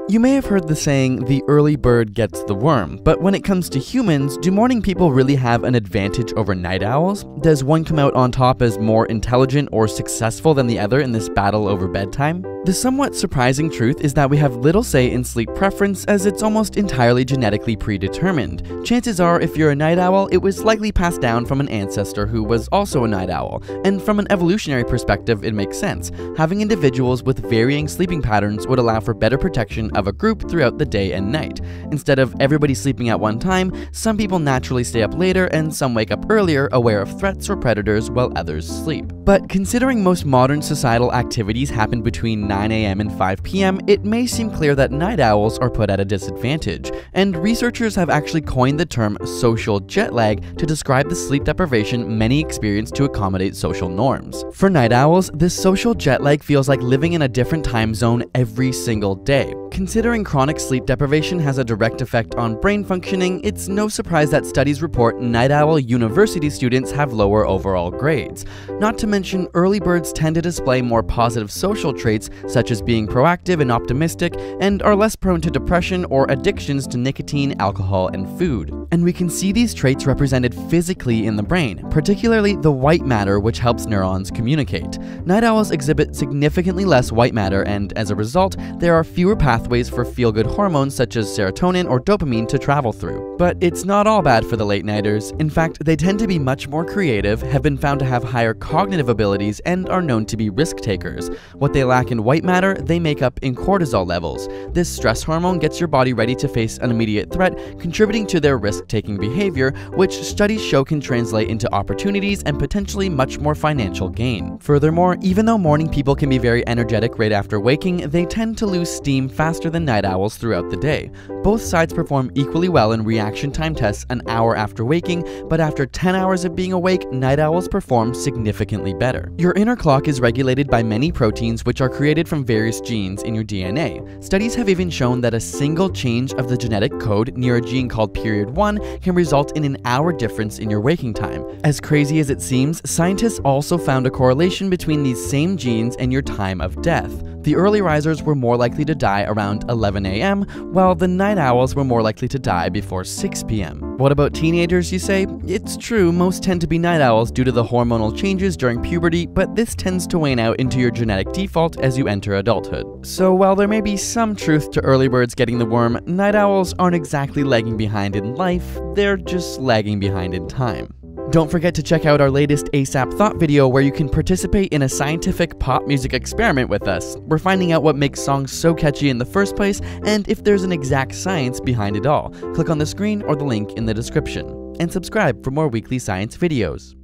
You may have heard the saying, the early bird gets the worm, but when it comes to humans, do morning people really have an advantage over night owls? Does one come out on top as more intelligent or successful than the other in this battle over bedtime? The somewhat surprising truth is that we have little say in sleep preference, as it's almost entirely genetically predetermined. Chances are, if you're a night owl, it was likely passed down from an ancestor who was also a night owl, and from an evolutionary perspective, it makes sense. Having individuals with varying sleeping patterns would allow for better protection of a group throughout the day and night. Instead of everybody sleeping at one time, some people naturally stay up later and some wake up earlier, aware of threats or predators, while others sleep. But considering most modern societal activities happen between 9 AM and 5 PM, it may seem clear that night owls are put at a disadvantage, and researchers have actually coined the term social jet lag to describe the sleep deprivation many experience to accommodate social norms. For night owls, this social jet lag feels like living in a different time zone every single day. Considering chronic sleep deprivation has a direct effect on brain functioning, it's no surprise that studies report night owl university students have lower overall grades. Not to mention, early birds tend to display more positive social traits, such as being proactive and optimistic, and are less prone to depression or addictions to nicotine, alcohol, and food. And we can see these traits represented physically in the brain, particularly the white matter, which helps neurons communicate. Night owls exhibit significantly less white matter, and as a result, there are fewer pathways for feel-good hormones such as serotonin or dopamine to travel through. But it's not all bad for the late-nighters. In fact, they tend to be much more creative, have been found to have higher cognitive abilities, and are known to be risk-takers. What they lack in white matter, they make up in cortisol levels. This stress hormone gets your body ready to face an immediate threat, contributing to their risk-taking behavior, which studies show can translate into opportunities and potentially much more financial gain. Furthermore, even though morning people can be very energetic right after waking, they tend to lose steam faster than night owls throughout the day. Both sides perform equally well in reaction time tests an hour after waking, but after 10 hours of being awake, night owls perform significantly better. Your inner clock is regulated by many proteins which are created from various genes in your DNA. Studies have even shown that a single change of the genetic code near a gene called period 1 can result in an hour difference in your waking time. As crazy as it seems, scientists also found a correlation between these same genes and your time of death. The early risers were more likely to die around 11 AM, while the night owls were more likely to die before 6 PM. What about teenagers, you say? It's true, most tend to be night owls due to the hormonal changes during puberty, but this tends to wane out into your genetic default as you enter adulthood. So while there may be some truth to early birds getting the worm, night owls aren't exactly lagging behind in life, they're just lagging behind in time. Don't forget to check out our latest ASAP Thought video where you can participate in a scientific pop music experiment with us. We're finding out what makes songs so catchy in the first place, and if there's an exact science behind it all. Click on the screen or the link in the description. And subscribe for more weekly science videos.